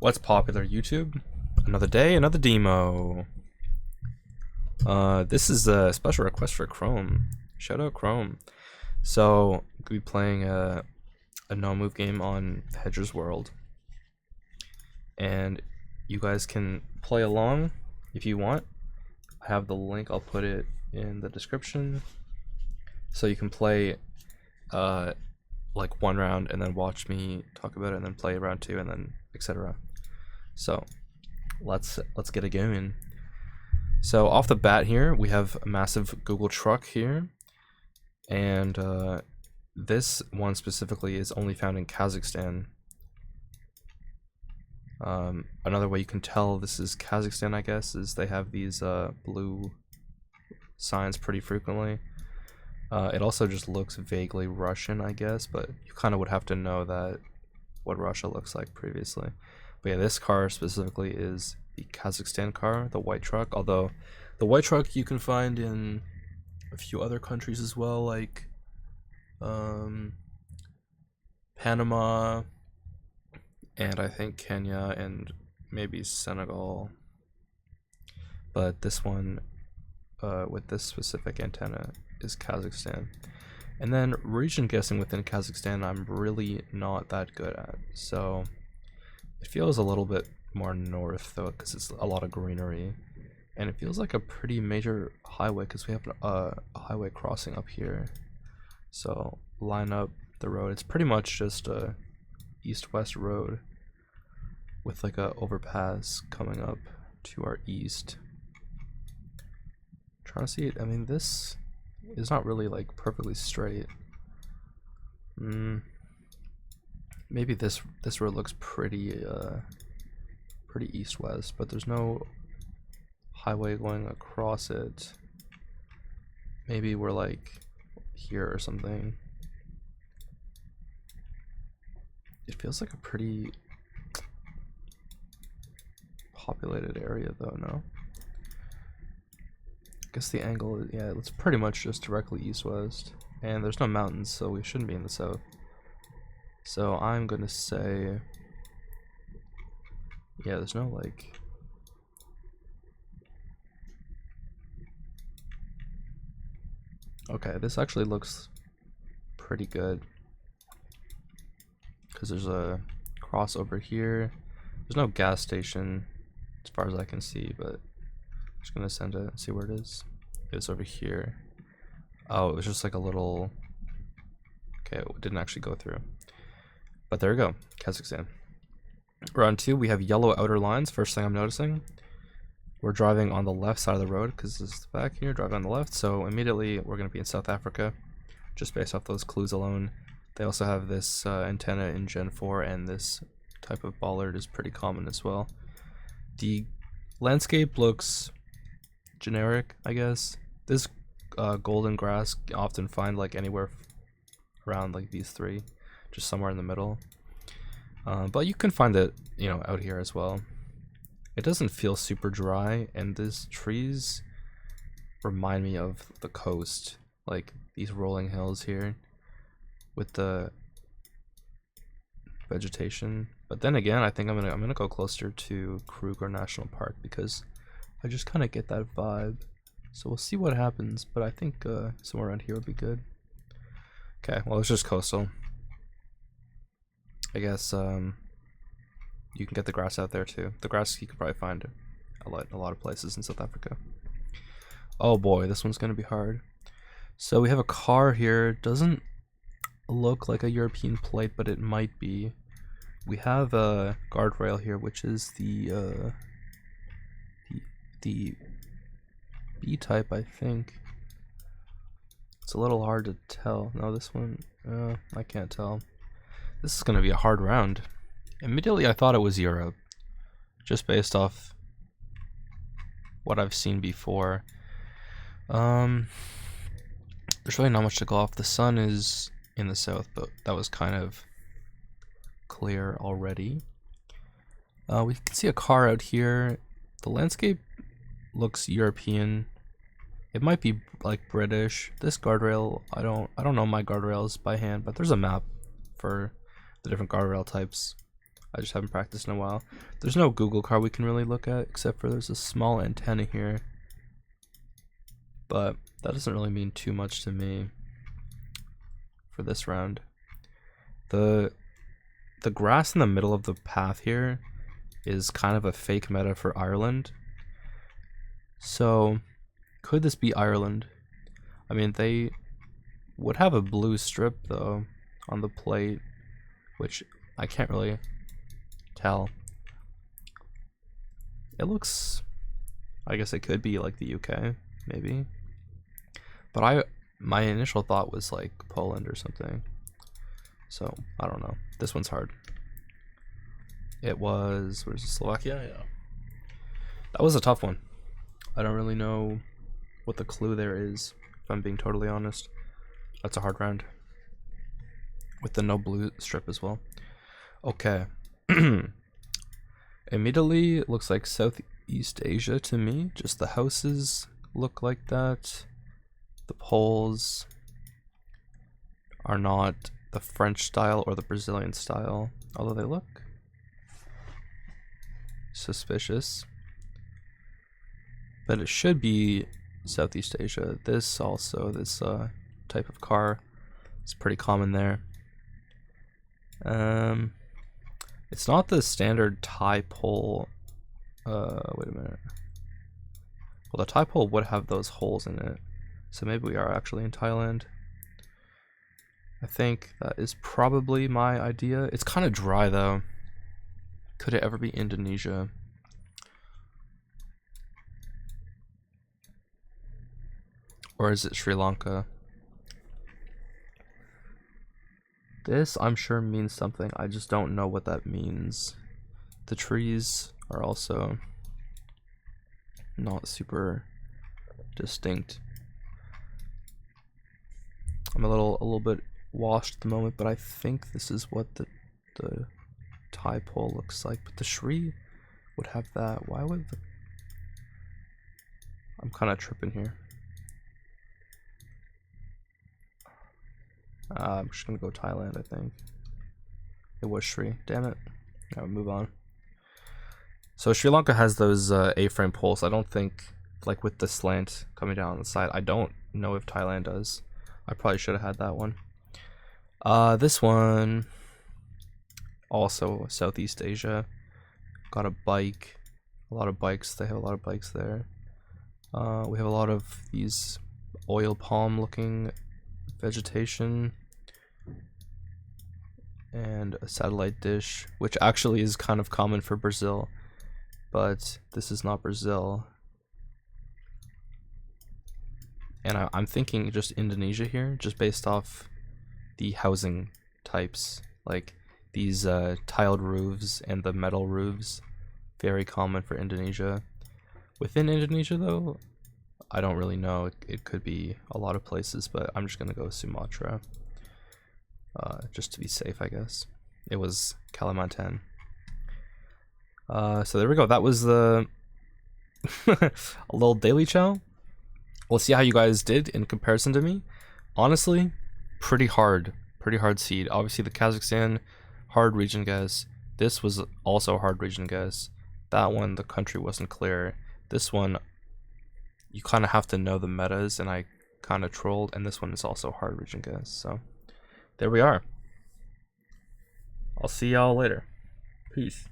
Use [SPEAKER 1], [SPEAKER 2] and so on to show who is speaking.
[SPEAKER 1] What's popular YouTube? Another day, another demo. This is a special request for Chrome. Shout out Chrome. So, I'm gonna be playing a no move game on Hedger's World. And you guys can play along if you want. I have the link, I'll put it in the description. So you can play like one round and then watch me talk about it and then play round two and then etc. So let's get it going. So off the bat here we have a massive Google truck here, and this one specifically is only found in Kazakhstan. Another way you can tell this is Kazakhstan, I guess, is they have these blue signs pretty frequently. It also just looks vaguely Russian, I guess, but you kind of would have to know that what Russia looks like previously. But yeah, this car specifically is the Kazakhstan car, the white truck, although the white truck you can find in a few other countries as well, like Panama, and I think Kenya, and maybe Senegal. But this one, with this specific antenna, is Kazakhstan. And then region guessing within Kazakhstan I'm really not that good at, so it feels a little bit more north though, because it's a lot of greenery, and it feels like a pretty major highway because we have a highway crossing up here. So line up the road. It's pretty much just a east-west road with like a overpass coming up to our east. Trying to see it. I mean, this is not really like perfectly straight. Maybe this road looks pretty east-west, but there's no highway going across it. Maybe we're like here or something. It feels like a pretty populated area though, no? I guess the angle, yeah, it's pretty much just directly east-west, and there's no mountains, so we shouldn't be in the south. So I'm gonna say, yeah, there's no like, okay, this actually looks pretty good because there's a crossover here. There's no gas station as far as I can see, but I'm just gonna send it and see where it is. It's over here. Oh, it was just like a little, okay, it didn't actually go through. But there we go, Kazakhstan. Round two, we have yellow outer lines. First thing I'm noticing, we're driving on the left side of the road because this is the back here, driving on the left. So immediately we're going to be in South Africa, just based off those clues alone. They also have this antenna in Gen 4, and this type of bollard is pretty common as well. The landscape looks generic, I guess. This golden grass you often find like anywhere around like these three, just somewhere in the middle. But you can find it, you know, out here as well. It doesn't feel super dry, and these trees remind me of the coast, like these rolling hills here with the vegetation. But then again, I think I'm gonna go closer to Kruger National Park because I just kind of get that vibe. So we'll see what happens, but I think somewhere around here would be good. Okay, well, it's just coastal. I guess you can get the grass out there too. The grass you could probably find a lot of places in South Africa. Oh boy, this one's gonna be hard. So we have a car here. It doesn't look like a European plate, but it might be. We have a guardrail here, which is the B type, I think. It's a little hard to tell. No, this one, I can't tell. This is gonna be a hard round. Immediately I thought it was Europe, just based off what I've seen before. There's really not much to go off. The sun is in the south, but that was kind of clear already. We can see a car out here. The landscape looks European. It might be like British. This guardrail, I don't know my guardrails by hand, but there's a map for the different guardrail types I just haven't practiced in a while. There's no Google card we can really look at, except for there's a small antenna here. But that doesn't really mean too much to me for this round. The grass in the middle of the path here is kind of a fake meta for Ireland. So, could this be Ireland? I mean, they would have a blue strip, though, on the plate, which I can't really tell. It looks... I guess it could be like the UK, maybe. But my initial thought was like Poland or something. So, I don't know. This one's hard. It was... where's Slovakia? Yeah. That was a tough one. I don't really know what the clue there is, if I'm being totally honest. That's a hard round. With the no blue strip as well. Okay. Immediately, it looks like Southeast Asia to me. Just the houses look like that. The poles are not the French style or the Brazilian style, although they look suspicious. But it should be Southeast Asia. This also, this type of car is pretty common there. It's not the standard tie pole. Wait a minute. Well, the tie pole would have those holes in it, so maybe we are actually in Thailand. I think that is probably my idea. It's kind of dry though. Could it ever be Indonesia? Or is it Sri Lanka? This, I'm sure, means something. I just don't know what that means. The trees are also not super distinct. I'm a little bit washed at the moment, but I think this is what the tie pole looks like. But the Sri would have that. Why would the... I'm kind of tripping here. I'm just gonna go Thailand, I think. It was Sri. Damn it. I'll move on. So Sri Lanka has those A-frame poles. I don't think, like with the slant coming down on the side, I don't know if Thailand does. I probably should have had that one. This one, also Southeast Asia. Got a bike. A lot of bikes. They have a lot of bikes there. We have a lot of these oil palm looking vegetation. And a satellite dish, which actually is kind of common for Brazil, but this is not Brazil. And I'm thinking just Indonesia here, just based off the housing types, like these tiled roofs and the metal roofs, very common for Indonesia. Within Indonesia though, I don't really know. It could be a lot of places, but I'm just gonna go Sumatra. Just to be safe, I guess. It was Kalimantan. So there we go. That was the a little daily chow. We'll see how you guys did in comparison to me. Honestly, pretty hard seed. Obviously, the Kazakhstan, hard region guess. This was also a hard region guess. That one, the country wasn't clear. This one, you kind of have to know the metas, and I kind of trolled. And this one is also a hard region guess. So there we are. I'll see y'all later. Peace.